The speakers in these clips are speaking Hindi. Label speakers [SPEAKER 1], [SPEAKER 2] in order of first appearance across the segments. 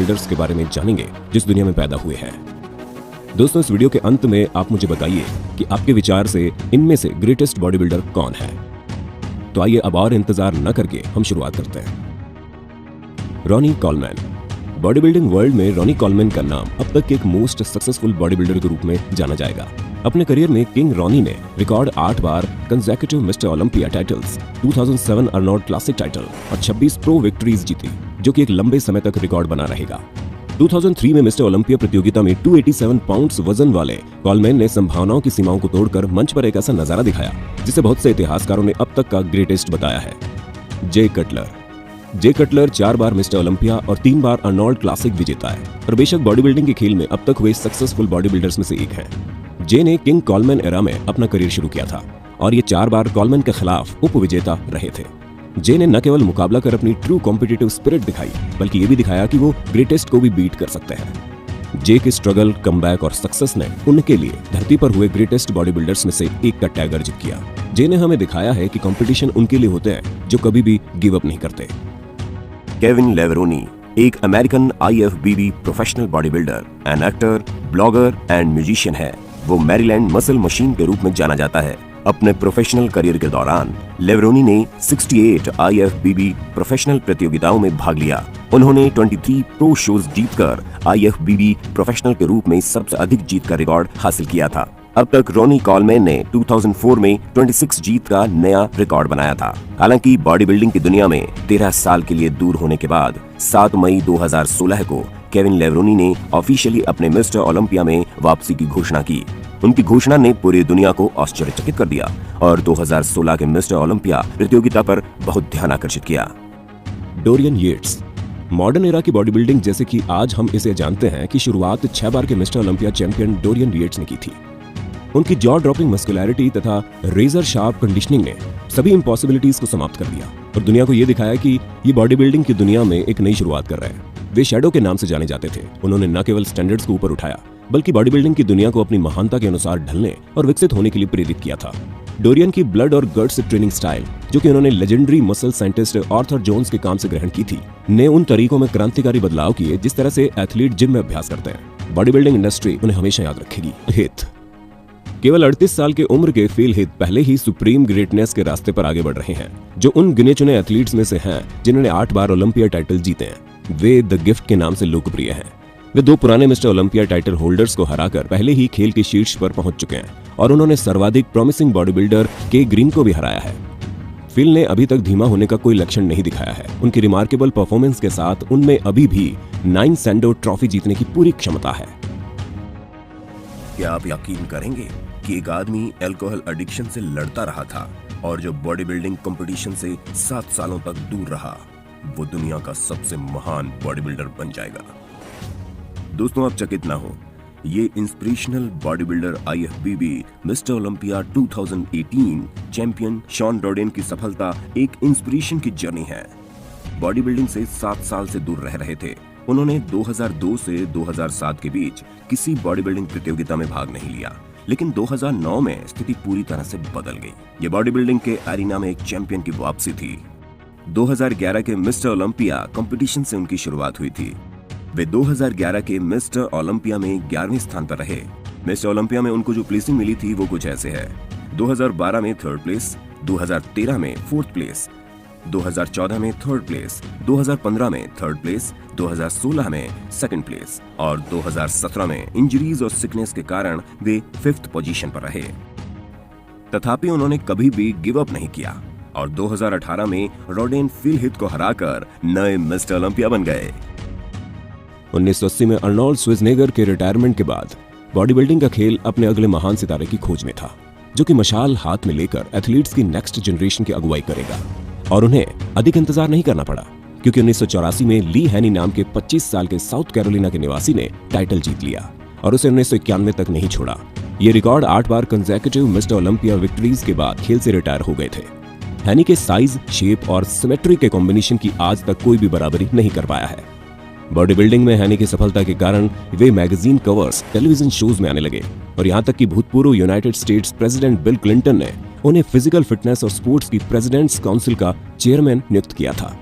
[SPEAKER 1] बिल्डर्स के बारे में जानेंगे जिस दुनिया में पैदा हुए हैं। दोस्तों, इस वीडियो के अंत में आप मुझे बताइए कि आपके विचार से इनमें से ग्रेटेस्ट बॉडी बिल्डर कौन है। तो आइए अब और इंतजार न करके हम शुरुआत करते हैं। Ronnie Coleman. Body building world में रॉनी कॉलमैन का नाम अब तक के एक मोस्ट सक्सेसफुल बॉडी बिल्डर के रूप में जाना जाएगा। अपने करियर में किंग रॉनी ने रिकॉर्ड 8 बार consecutive mister Olympia titles, 2007 Arnold classic title और 26 प्रो विक्ट्रीज जीती, जो कि एक लंबे समय तक रिकॉर्ड बना रहेगा। 2003 में मिस्टर ओलंपिया प्रतियोगिता में 287 पाउंड्स वजन वाले कॉलमैन ने संभावनाओं की सीमाओं को तोड़कर मंच पर एक ऐसा नजारा दिखाया जिसे बहुत से इतिहासकारों ने अब तक का ग्रेटेस्ट बताया है। जे कटलर 4 बार मिस्टर ओलंपिया और 3 बार अर्नोल्ड क्लासिक विजेता है और बेशक बॉडी बिल्डिंग के खेल में अब तक हुए सक्सेसफुल बॉडी बिल्डर्स में से एक हैं। जे ने किंग कॉलमैन एरा में अपना करियर शुरू किया था और ये 4 बार कॉलमैन के खिलाफ उप विजेता रहे थे। जे ने न केवल मुकाबला कर अपनी ट्रू कॉम्पिटिटिव स्पिरिट दिखाई, बल्कि ये भी दिखाया कि वो ग्रेटेस्ट को भी बीट कर सकते हैं। जे की स्ट्रगल, कमबैक और सक्सेस ने उनके लिए धरती पर हुए ग्रेटेस्ट बॉडी बिल्डर्स में से एक का टैग अर्जित किया। जे ने हमें दिखाया है कि कंपटीशन उनके लिए होते हैं जो कभी भी गिव अप नहीं करते।
[SPEAKER 2] केविन लेवरोनी एक American IFBB professional body builder, an actor, blogger and musician है। वो मैरीलैंड मसल मशीन के रूप में जाना जाता है। अपने प्रोफेशनल करियर के दौरान लेवरोनी ने 68 IFBB प्रोफेशनल प्रतियोगिताओं में भाग लिया। उन्होंने 23 प्रो शोज जीतकर IFBB प्रोफेशनल के रूप में सबसे अधिक जीत का रिकॉर्ड हासिल किया था। अब तक रॉनी कॉलमैन ने 2004 में 26 जीत का नया रिकॉर्ड बनाया था। हालांकि बॉडी बिल्डिंग की दुनिया में 13 साल के लिए दूर होने के बाद 7 मई 2016 को केविन लेवरोनी ने ऑफिशियली अपने मिस्टर ओलंपिया में वापसी की घोषणा की। उनकी घोषणा ने पूरी दुनिया को आश्चर्यचकित कर दिया और 2016 के मिस्टर ओलंपिया प्रतियोगिता पर बहुत ध्यान आकर्षित किया।
[SPEAKER 1] Dorian Yates. मॉडर्न एरा की बॉडी बिल्डिंग जैसे कि आज हम इसे जानते हैं की शुरुआत 6 बार के Mr Olympia champion Dorian Yates ने की थी। उनकी जॉ ड्रॉपिंग मस्कुलैरिटी तथा रेजर शार्प कंडीशनिंग ने सभी इम्पॉसिबिलिटीज को समाप्त कर दिया और दुनिया को यह दिखाया कि ये बॉडी बिल्डिंग की दुनिया में एक नई शुरुआत कर रहे हैं। वे शैडो के नाम से जाने जाते थे। उन्होंने न केवल स्टैंडर्ड्स को ऊपर उठाया, बल्कि बॉडी बिल्डिंग की दुनिया को अपनी महानता के अनुसार ढलने और विकसित होने के लिए प्रेरित किया था। डोरियन की ब्लड और गट्स ट्रेनिंग स्टाइल, जो कि उन्होंने legendary muscle scientist Arthur Jones के काम से ग्रहण की थी, ने उन तरीकों में क्रांतिकारी बदलाव किए जिस तरह से एथलीट जिम में अभ्यास करते हैं। बॉडी बिल्डिंग इंडस्ट्री उन्हें हमेशा याद रखेगी। हित। केवल 38 साल के उम्र के फिल हित पहले ही सुप्रीम ग्रेटनेस के रास्ते पर आगे बढ़ रहे हैं, जो उन गिने चुने एथलीट्स में से हैं जिन्होंने 8 बार ओलंपिया टाइटल जीते हैं। वे द गिफ्ट के नाम से लोकप्रिय हैं। वे 2 पुराने मिस्टर ओलंपिया टाइटल होल्डर्स को हराकर पहले ही खेल के शीर्ष पर पहुंच चुके हैं और उन्होंने सर्वाधिक प्रॉमिसिंग बॉडी बिल्डर के ग्रीन को भी हराया है। फिल ने अभी तक धीमा होने का कोई लक्षण नहीं दिखाया है। उनकी रिमार्केबल परफॉर्मेंस के साथ उनमें अभी भी 9 सैंडो ट्रॉफी जीतने की पूरी क्षमता है।
[SPEAKER 2] क्या आप यकीन करेंगे कि एक आदमी अल्कोहल एडिक्शन से लड़ता रहा था और जो बॉडी बिल्डिंग कंपटीशन से 7 सालों तक दूर रहा, वो दुनिया का सबसे महान बॉडी बिल्डर बन जाएगा। दोस्तों, आप चकित ना हो, ये inspirational bodybuilder IFBB mister Olympia 2018 champion Shawn Rhoden की सफलता एक इंस्पिरेशन की जर्नी है। बॉडी बिल्डिंग से 7 साल से दूर रह रहे थे। उन्होंने 2002 से 2007 के बीच किसी बॉडी बिल्डिंग प्रतियोगिता में भाग नहीं लिया, लेकिन 2009 में स्थिति पूरी तरह से बदल गई। ये बॉडी बिल्डिंग के एरिना में एक चैंपियन की वापसी थी। 2011 के मिस्टर ओलंपिया कंपटीशन से उनकी शुरुआत हुई थी। वे 2011 के मिस्टर ओलंपिया में 11वें स्थान पर रहे। मिस्टर ओलंपिया में उनको जो प्लेसिंग मिली थी वो कुछ ऐसे है: 2012 में 3rd प्लेस, 2013 में 4th प्लेस, 2014 में 3rd प्लेस, 2015 में 3rd प्लेस, 2016 में 2nd प्लेस और 2017 में इंजरीज और सिकनेस के कारण वे 5th पोजीशन पर रहे। तथापि उन्होंने कभी भी गिव अप नहीं किया और 2018 में रोडेन फिल हित को हराकर नए मिस्टर ओलंपिया बन गए।
[SPEAKER 1] 1980 में अर्नोल्ड श्वार्ज़नेगर के रिटायरमेंट के बाद बॉडी बिल्डिंग का खेल अपने अगले महान सितारे की खोज में था, जो कि मशाल हाथ में लेकर एथलीट्स की नेक्स्ट जनरेशन की अगुवाई करेगा। और उन्हें अधिक इंतजार नहीं करना पड़ा, क्योंकि 1984 में ली हैनी नाम के 25 साल के साउथ कैरोलिना के निवासी ने टाइटल जीत लिया और उसे 1991 तक नहीं छोड़ा। ये रिकॉर्ड 8 बार कंसेक्यूटिव मिस्टर ओलंपिया विक्ट्रीज के बाद खेल से रिटायर हो गए थे। हैनी के साइज, शेप और सिमेट्री के कॉम्बिनेशन की आज तक कोई भी बराबरी नहीं कर पाया है। बॉडी बिल्डिंग में हैनी की सफलता के कारण वे मैगजीन कवर्स, टेलीविजन शोज में आने लगे और यहाँ तक कि भूतपूर्व United states president bill Clinton ने उन्हें फिजिकल फिटनेस और स्पोर्ट्स की प्रेसिडेंट्स काउंसिल का चेयरमैन नियुक्त किया था।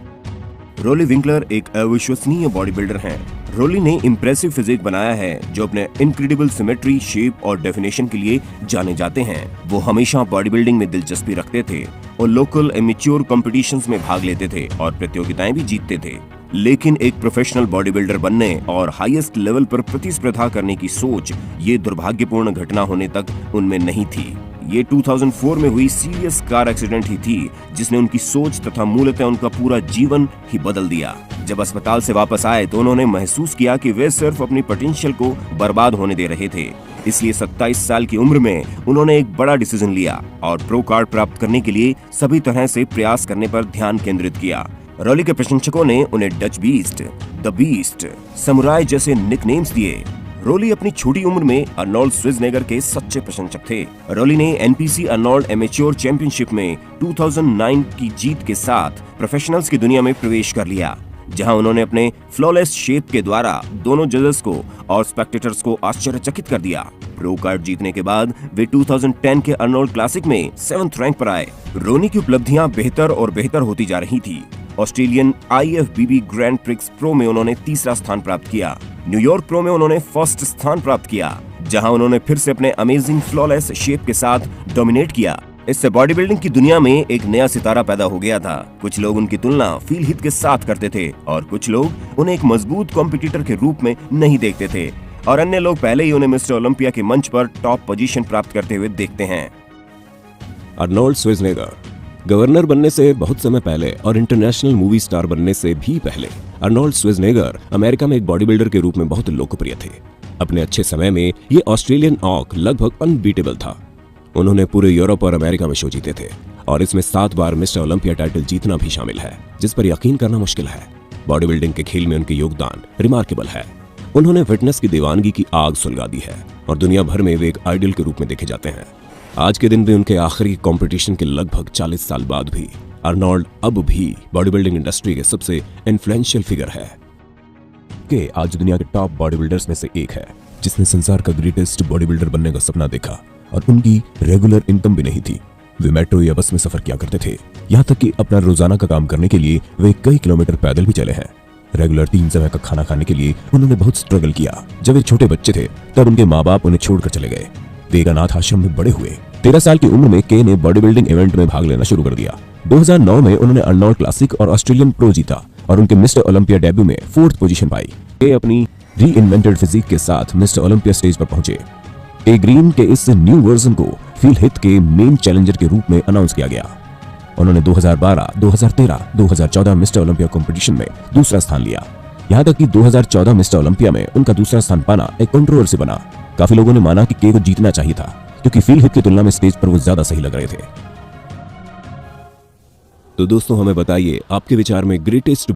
[SPEAKER 2] रोली विंकलर एक अविश्वसनीय बॉडी बिल्डर हैं। रोली ने इम्प्रेसिव फिजिक बनाया है जो अपने इनक्रेडिबल सिमेट्री, शेप और डेफिनेशन के लिए जाने जाते हैं। वो हमेशा बॉडी बिल्डिंग में दिलचस्पी रखते थे और लोकल एमेच्योर कॉम्पिटिशंस में भाग लेते थे और प्रतियोगिताएं भी जीतते थे। लेकिन एक प्रोफेशनल बॉडी बिल्डर बनने और हाईएस्ट लेवल पर प्रतिस्पर्धा करने की सोच, ये दुर्भाग्यपूर्ण घटना होने तक उनमें नहीं थी। ये 2004 में हुई सीरियस कार एक्सीडेंट ही थी जिसने उनकी सोच तथा मूलतः उनका पूरा जीवन ही बदल दिया। जब अस्पताल से वापस आए तो उन्होंने महसूस किया कि वे सिर्फ अपनी पोटेंशियल को बर्बाद होने दे रहे थे। इसलिए 27 साल की उम्र में उन्होंने एक बड़ा डिसीजन लिया और प्रो कार्ड प्राप्त करने के लिए सभी तरह से प्रयास करने पर ध्यान केंद्रित किया। रोली के प्रशंसकों ने उन्हें Dutch beast, the beast, samurai जैसे निकनेम्स दिए। रोली अपनी छोटी उम्र में अर्नोल्ड श्वार्ज़नेगर के सच्चे प्रशंसक थे। रोली ने एनपीसी अर्नोल्ड एमेच्योर चैंपियनशिप में 2009 की जीत के साथ प्रोफेशनल्स की दुनिया में प्रवेश कर लिया, जहां उन्होंने अपने फ्लॉलेस शेप के द्वारा दोनों जजेस को और स्पेक्टेटर्स को आश्चर्यचकित कर दिया। प्रो कार्ड जीतने के बाद वे 2010 के अर्नोल्ड क्लासिक में 7th रैंक पर आए। रोनी की उपलब्धियां बेहतर और बेहतर होती जा रही थी। Australian IFBB grand prix pro में उन्होंने 3रा स्थान प्राप्त किया। न्यूयॉर्क प्रो में उन्होंने 1st स्थान प्राप्त किया, जहां उन्होंने फिर से अपने अमेजिंग फ्लॉलेस शेप के साथ डोमिनेट किया। इससे बॉडी बिल्डिंग की दुनिया में एक नया सितारा पैदा हो गया था। कुछ लोग उनकी तुलना फील हित के साथ करते थे और कुछ लोग उन्हें एक मजबूत कॉम्पिटिटर के रूप में नहीं देखते थे, और अन्य लोग पहले ही उन्हें मिस्टर ओलंपिया के मंच पर टॉप पोजीशन प्राप्त करते हुए देखते हैं।
[SPEAKER 1] अर्नोल्ड श्वार्ज़नेगर गवर्नर बनने से बहुत समय पहले और इंटरनेशनल मूवी स्टार बनने से भी पहले अर्नोल्ड श्वार्ज़नेगर अमेरिका में एक बॉडी बिल्डर के रूप में बहुत लोकप्रिय थे। अपने अच्छे समय में ये ऑस्ट्रेलियन ऑक लगभग अनबीटेबल था। उन्होंने पूरे यूरोप और अमेरिका में शो जीते थे और इसमें 7 बार मिस्टर ओलंपिया टाइटल जीतना भी शामिल है, जिस पर यकीन करना मुश्किल है। बॉडी बिल्डिंग के खेल में उनके योगदान रिमार्केबल है। उन्होंने फिटनेस की दीवानगी की आग सुलगा दी है और दुनिया भर में वे एक आइडल के रूप में देखे जाते हैं। आज के दिन भी उनके आखिरी कंपटीशन के लगभग 40 साल बाद भी अर्नोल्ड अब भी बॉडी बिल्डिंग इंडस्ट्री के सबसे इन्फ्लुएंशियल फिगर है। के आज दुनिया के टॉप बॉडी बिल्डर्स में से एक है, जिसने संसार का ग्रेटेस्ट बॉडी बिल्डर बनने का सपना देखा और उनकी रेगुलर इनकम भी नहीं थी। वे मेट्रो या बस में सफर किया करते थे, यहाँ तक कि अपना रोजाना का काम करने के लिए वे कई किलोमीटर पैदल भी चले हैं। रेगुलर 3 समय का खाना खाने के लिए उन्होंने बहुत स्ट्रगल किया। जब वे छोटे बच्चे थे तब उनके माँ बाप उन्हें छोड़कर चले गए। वे एक अनाथ आश्रम में बड़े हुए। 13 साल की उम्र में के ने बॉडी बिल्डिंग इवेंट में भाग लेना शुरू कर दिया। 2009 में उन्होंने अर्नोल्ड क्लासिक और ऑस्ट्रेलियन प्रो जीता और उनके मिस्टर ओलंपिया डेब्यू में 4th पोजीशन पाई। के अपनी री इन्वेंटेड फिजिक के साथ मिस्टर ओलंपिया स्टेज पर पहुंचे। ए ग्रीन के इस न्यू वर्जन को फील हित के मेन चैलेंजर के रूप में अनाउंस किया गया। उन्होंने 2012, 2013, 2014 मिस्टर ओलंपिया कंपटीशन में 2रा स्थान लिया। यहाँ तक कि 2014 मिस्टर ओलंपिया में उनका 2रा स्थान पाना एक कंट्रोवर्सी बना। काफी लोगों ने माना कि के को जीतना चाहिए था क्योंकि फील हित की तुलना में स्टेज पर वो ज्यादा सही लग रहे थे। तो दोस्तों, हमें बताइए आपके विचार में ग्रेटेस्ट